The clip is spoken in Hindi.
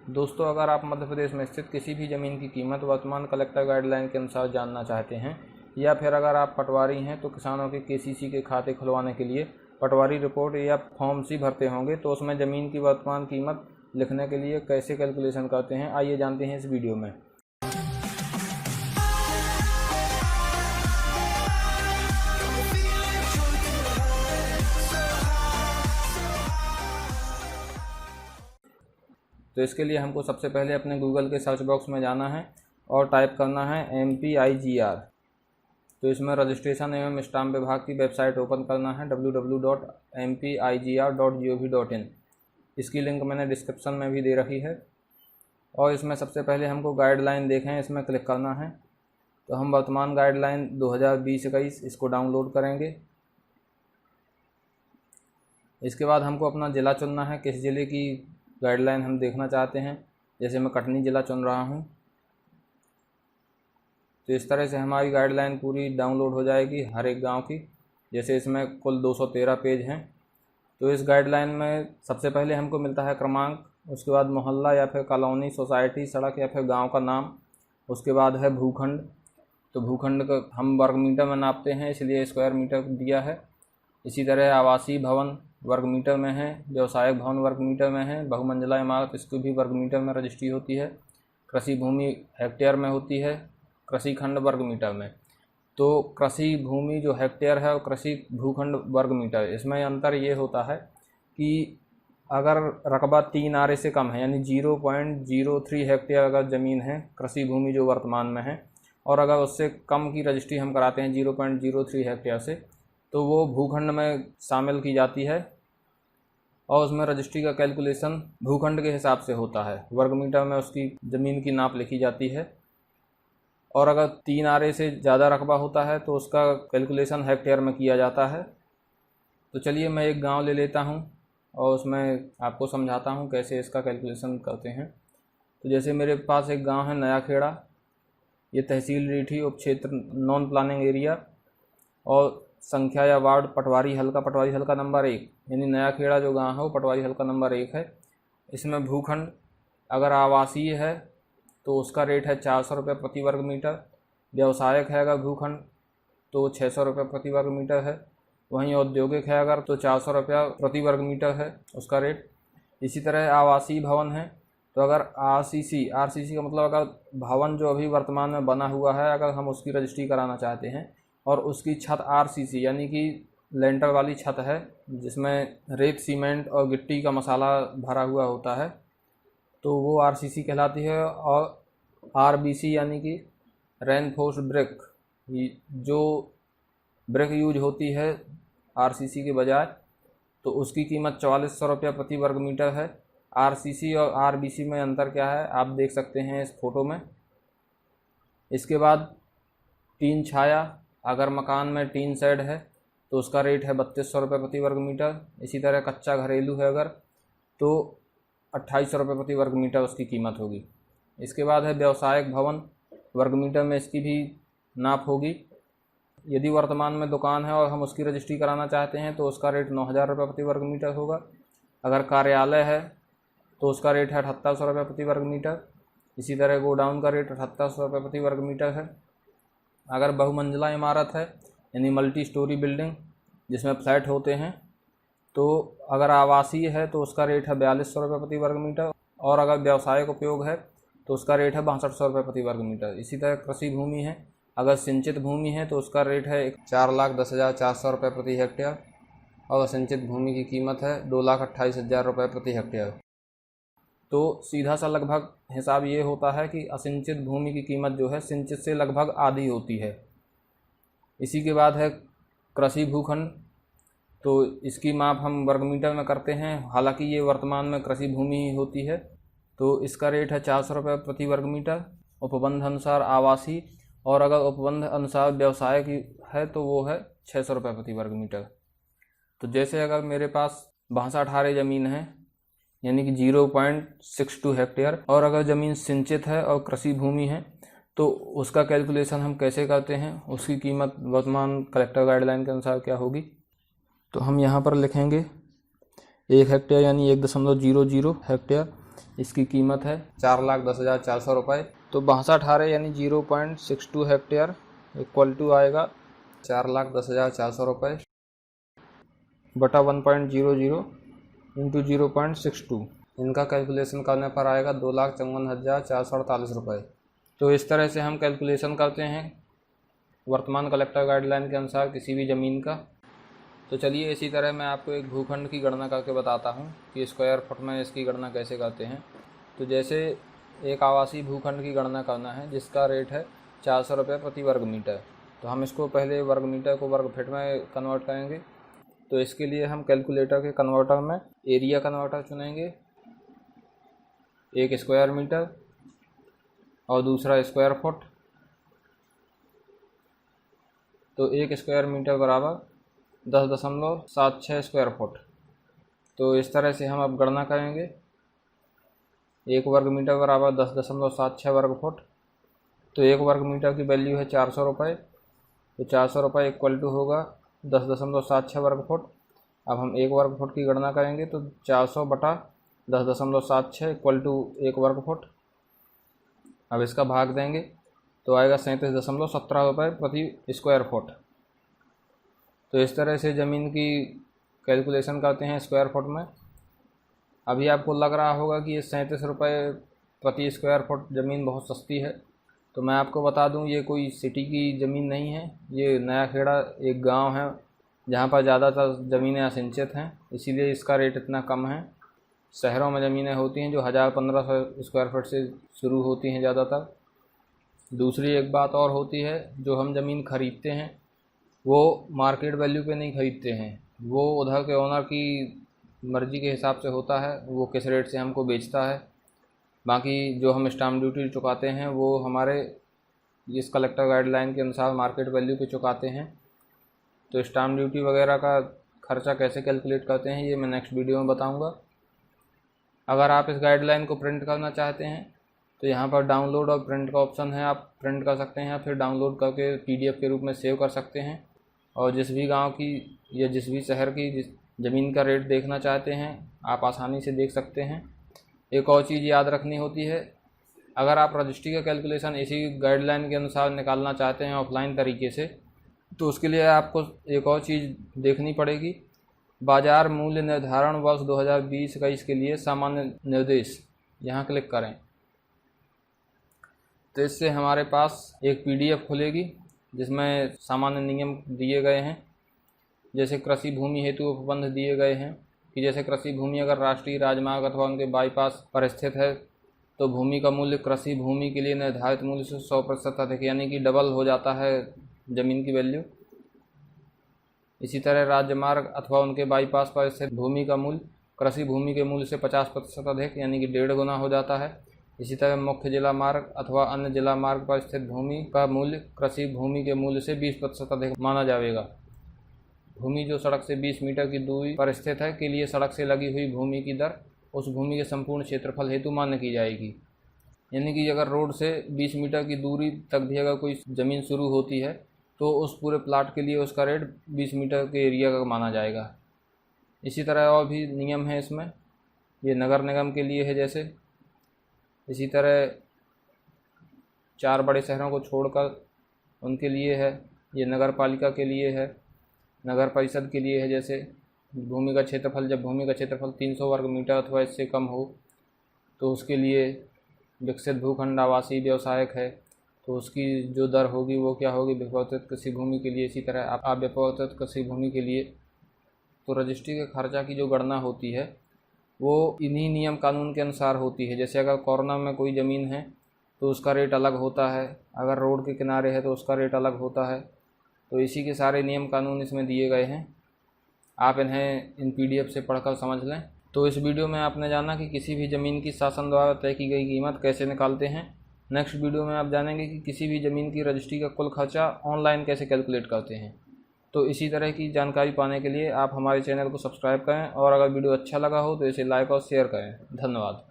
दोस्तों, अगर आप मध्य प्रदेश में स्थित किसी भी ज़मीन की कीमत वर्तमान कलेक्टर गाइडलाइन के अनुसार जानना चाहते हैं, या फिर अगर आप पटवारी हैं तो किसानों के केसीसी के खाते खुलवाने के लिए पटवारी रिपोर्ट या फॉर्म सी भरते होंगे, तो उसमें ज़मीन की वर्तमान कीमत लिखने के लिए कैसे कैलकुलेशन करते हैं, आइए जानते हैं इस वीडियो में। तो इसके लिए हमको सबसे पहले अपने गूगल के सर्च बॉक्स में जाना है और टाइप करना है MPIGR। तो इसमें रजिस्ट्रेशन एवं स्टाम्प विभाग की वेबसाइट ओपन करना है www.mpigr.gov.in। इसकी लिंक मैंने डिस्क्रिप्शन में भी दे रखी है। और इसमें सबसे पहले हमको गाइडलाइन देखें, इसमें क्लिक करना है। तो हम वर्तमान गाइडलाइन 2020-21 इसको डाउनलोड करेंगे। इसके बाद हमको अपना ज़िला चुनना है, किस ज़िले की गाइडलाइन हम देखना चाहते हैं। जैसे मैं कटनी ज़िला चुन रहा हूं, तो इस तरह से हमारी गाइडलाइन पूरी डाउनलोड हो जाएगी हर एक गांव की। जैसे इसमें कुल 213 पेज हैं। तो इस गाइडलाइन में सबसे पहले हमको मिलता है क्रमांक, उसके बाद मोहल्ला या फिर कॉलोनी, सोसाइटी, सड़क या फिर गांव का नाम, उसके बाद है भूखंड। तो भूखंड का हम वर्ग मीटर में नापते हैं, इसलिए स्क्वायर मीटर दिया है। इसी तरह आवासीय भवन वर्ग मीटर में है, व्यवसायिक भवन वर्ग मीटर में है, बहुमंजिला इमारत इसकी भी वर्ग मीटर में रजिस्ट्री होती है, कृषि भूमि हेक्टेयर में होती है, कृषि खंड वर्ग मीटर में। तो कृषि भूमि जो हेक्टेयर है और कृषि भूखंड वर्ग मीटर, इसमें अंतर ये होता है कि अगर रकबा 3 आरे से कम है, यानी 0.03 हेक्टेयर अगर ज़मीन है कृषि भूमि जो वर्तमान में है, और अगर उससे कम की रजिस्ट्री हम कराते हैं 0.03 हेक्टेयर से, तो वो भूखंड में शामिल की जाती है और उसमें रजिस्ट्री का कैलकुलेशन भूखंड के हिसाब से होता है। वर्ग मीटर में उसकी ज़मीन की नाप लिखी जाती है। और अगर 3 आरे से ज़्यादा रकबा होता है तो उसका कैलकुलेशन हेक्टेयर में किया जाता है। तो चलिए मैं एक गांव ले लेता हूं और उसमें आपको समझाता हूं कैसे इसका कैलकुलेशन करते हैं। तो जैसे मेरे पास एक गांव है नया खेड़ा, ये तहसील रीठी, उपक्षेत्र नॉन प्लानिंग एरिया, और संख्या या वार्ड पटवारी हल्का नंबर 1, यानी नया खेड़ा जो गांव है वो पटवारी हल्का नंबर 1 है। इसमें भूखंड अगर आवासीय है तो उसका रेट है 400 रुपये प्रति वर्ग मीटर। व्यवसायिक है अगर भूखंड तो 600 रुपये प्रति वर्ग मीटर है। वहीं औद्योगिक है अगर तो 400 रुपया प्रति वर्ग मीटर है उसका रेट। इसी तरह आवासीय भवन है तो अगर RCC का मतलब अगर भवन जो अभी वर्तमान में बना हुआ है, अगर हम उसकी रजिस्ट्री कराना चाहते हैं और उसकी छत RCC यानी कि लेंटर वाली छत है, जिसमें रेत, सीमेंट और गिट्टी का मसाला भरा हुआ होता है, तो वो RCC कहलाती है। और RBC यानी कि रेनफोर्स्ड ब्रिक, जो ब्रिक यूज होती है RCC के बजाय, तो उसकी कीमत 4400 रुपया प्रति वर्ग मीटर है। RCC और RBC में अंतर क्या है आप देख सकते हैं इस फोटो में। इसके बाद टीन छाया, अगर मकान में टीन शेड है तो उसका रेट है 3200 रुपये प्रति वर्ग मीटर। इसी तरह कच्चा घरेलू है अगर तो 2800 रुपये प्रति वर्ग मीटर उसकी कीमत होगी। इसके बाद है व्यवसायिक भवन, वर्ग मीटर में इसकी भी नाप होगी। यदि वर्तमान में दुकान है और हम उसकी रजिस्ट्री कराना चाहते हैं तो उसका रेट 9000 रुपये प्रति वर्ग मीटर होगा। अगर कार्यालय है तो उसका रेट है 7800 रुपये प्रति वर्ग मीटर। इसी तरह गोडाउन का रेट 7800 रुपये प्रति वर्ग मीटर है। अगर बहुमंजिला इमारत है यानी मल्टी स्टोरी बिल्डिंग जिसमें फ्लैट होते हैं, तो अगर आवासीय है तो उसका रेट है 4200 रुपये प्रति वर्ग मीटर। और अगर व्यावसायिक उपयोग है तो उसका रेट है 6200 रुपये प्रति वर्ग मीटर। इसी तरह कृषि भूमि है, अगर सिंचित भूमि है तो उसका रेट है 4,10,400 रुपये प्रति हेक्टेयर, और असिंचित भूमि की कीमत है 2,28,000 रुपये प्रति हेक्टेयर। तो सीधा सा लगभग हिसाब ये होता है कि असिंचित भूमि की कीमत जो है सिंचित से लगभग आधी होती है। इसी के बाद है कृषि भूखंड, तो इसकी माप हम वर्ग मीटर में करते हैं। हालांकि ये वर्तमान में कृषि भूमि ही होती है, तो इसका रेट है 400 रुपये प्रति वर्ग मीटर। उपबंध अनुसार आवासीय, और अगर उपबंध अनुसार व्यवसाय की है तो वो है 600 रुपये प्रति वर्ग मीटर। तो जैसे अगर मेरे पास 62 आरे ज़मीन है यानी कि 0.62 हेक्टेयर, और अगर ज़मीन सिंचित है और कृषि भूमि है तो उसका कैलकुलेशन हम कैसे करते हैं, उसकी कीमत वर्तमान कलेक्टर गाइडलाइन के अनुसार क्या होगी। तो हम यहाँ पर लिखेंगे 1 हेक्टेयर यानी 1.00 हेक्टेयर, इसकी कीमत है 4,10,400 रुपये। तो 62 यानी 0.62 हेक्टेयर इक्वल टू आएगा 4,10,400 रुपये बटा 1.00 इंटू 0.62। इनका कैलकुलेशन करने पर आएगा 2,54,448 रुपये। तो इस तरह से हम कैलकुलेशन करते हैं वर्तमान कलेक्टर गाइडलाइन के अनुसार किसी भी ज़मीन का। तो चलिए इसी तरह मैं आपको एक भूखंड की गणना करके बताता हूँ कि स्क्वायर फुट में इसकी गणना कैसे करते हैं। तो जैसे एक आवासीय भूखंड की गणना करना है जिसका रेट है 400 रुपये प्रति वर्ग मीटर। तो हम इसको पहले वर्ग मीटर को वर्ग फीट में कन्वर्ट करेंगे। तो इसके लिए हम कैलकुलेटर के कन्वर्टर में एरिया कन्वर्टर चुनेंगे, एक स्क्वायर मीटर और दूसरा स्क्वायर फुट। तो एक स्क्वायर मीटर बराबर 10.76 स्क्वायर फुट। तो इस तरह से हम अब गणना करेंगे। एक वर्ग मीटर बराबर 10.76 वर्ग फुट। तो एक वर्ग मीटर की वैल्यू है 400 रुपये। तो 400 रुपये इक्वल टू होगा 10.76 वर्ग फुट। अब हम एक वर्ग फुट की गणना करेंगे तो 400 बटा 10.76 इक्वल टू एक वर्ग फुट। अब इसका भाग देंगे तो आएगा 37.17 रुपये प्रति स्क्वायर फुट। तो इस तरह से ज़मीन की कैलकुलेशन करते हैं स्क्वायर फुट में। अभी आपको लग रहा होगा कि ये 37 रुपये प्रति स्क्वायर फुट ज़मीन बहुत सस्ती है। तो मैं आपको बता दूं ये कोई सिटी की ज़मीन नहीं है। ये नया खेड़ा एक गांव है जहां पर ज़्यादातर ज़मीनें असिंचित हैं, इसीलिए इसका रेट इतना कम है। शहरों में ज़मीनें होती हैं जो 1000-1500 स्क्वायर फुट से शुरू होती हैं ज़्यादातर। दूसरी एक बात और होती है, जो हम ज़मीन ख़रीदते हैं वो मार्केट वैल्यू पे नहीं ख़रीदते हैं, वो उधर के ओनर की मर्ज़ी के हिसाब से होता है वो किस रेट से हमको बेचता है। बाकी जो हम स्टाम्प ड्यूटी चुकाते हैं वो हमारे इस कलेक्टर गाइडलाइन के अनुसार मार्केट वैल्यू पे चुकाते हैं। तो स्टाम्प ड्यूटी वगैरह का खर्चा कैसे कैलकुलेट करते हैं ये मैं नेक्स्ट वीडियो में बताऊंगा। अगर आप इस गाइडलाइन को प्रिंट करना चाहते हैं तो यहाँ पर डाउनलोड और प्रिंट का ऑप्शन है, आप प्रिंट कर सकते हैं, फिर डाउनलोड करके PDF के रूप में सेव कर सकते हैं। और जिस भी गांव की या जिस भी शहर की जिस ज़मीन का रेट देखना चाहते हैं आप आसानी से देख सकते हैं। एक और चीज़ याद रखनी होती है, अगर आप रजिस्ट्री का कैलकुलेशन इसी गाइडलाइन के अनुसार निकालना चाहते हैं ऑफलाइन तरीके से, तो उसके लिए आपको एक और चीज़ देखनी पड़ेगी। बाज़ार मूल्य निर्धारण वर्ष 2020-21 के लिए सामान्य निर्देश, यहाँ क्लिक करें तो इससे हमारे पास एक PDF खुलेगी जिसमें सामान्य नियम दिए गए हैं। जैसे कृषि भूमि हेतु उपबंध दिए गए हैं कि जैसे कृषि भूमि अगर राष्ट्रीय राजमार्ग अथवा उनके बाईपास पर स्थित है तो भूमि का मूल्य कृषि भूमि के लिए निर्धारित मूल्य से 100% अधिक, यानी कि डबल हो जाता है ज़मीन की वैल्यू। इसी तरह राजमार्ग अथवा उनके बाईपास पर स्थित भूमि का मूल्य कृषि भूमि के मूल्य से 50% अधिक, यानी कि 1.5 गुना हो जाता है। इसी तरह मुख्य जिला मार्ग अथवा अन्य जिला मार्ग पर स्थित भूमि का मूल्य कृषि भूमि के मूल्य से 20% अधिक माना जाएगा। भूमि जो सड़क से 20 मीटर की दूरी पर स्थित है के लिए सड़क से लगी हुई भूमि की दर उस भूमि के संपूर्ण क्षेत्रफल हेतु मान्य की जाएगी। यानी कि अगर रोड से 20 मीटर की दूरी तक भी अगर कोई ज़मीन शुरू होती है तो उस पूरे प्लाट के लिए उसका रेट 20 मीटर के एरिया का माना जाएगा। इसी तरह और भी नियम है इसमें, ये नगर निगम के लिए है जैसे। इसी तरह 4 बड़े शहरों को छोड़कर उनके लिए है, ये नगर पालिका के लिए है, नगर परिषद के लिए है। जैसे भूमि का क्षेत्रफल, जब भूमि का क्षेत्रफल 300 वर्ग मीटर अथवा इससे कम हो तो उसके लिए विकसित भूखंड आवासीय व्यवसायक है तो उसकी जो दर होगी वो क्या होगी व्यवस्थित कृषि भूमि के लिए। इसी तरह अव्यवस्थित कृषि भूमि के लिए। तो रजिस्ट्री के खर्चा की जो गणना होती है वो इन्हीं नियम कानून के अनुसार होती है। जैसे अगर कॉर्नर में कोई ज़मीन है तो उसका रेट अलग होता है, अगर रोड के किनारे है तो उसका रेट अलग होता है। तो इसी के सारे नियम कानून इसमें दिए गए हैं, आप इन्हें इन PDF से पढ़कर समझ लें। तो इस वीडियो में आपने जाना कि किसी भी ज़मीन की शासन द्वारा तय की गई कीमत कैसे निकालते हैं। नेक्स्ट वीडियो में आप जानेंगे कि किसी भी ज़मीन की रजिस्ट्री का कुल खर्चा ऑनलाइन कैसे कैलकुलेट करते हैं। तो इसी तरह की जानकारी पाने के लिए आप हमारे चैनल को सब्सक्राइब करें और अगर वीडियो अच्छा लगा हो तो इसे लाइक और शेयर करें। धन्यवाद।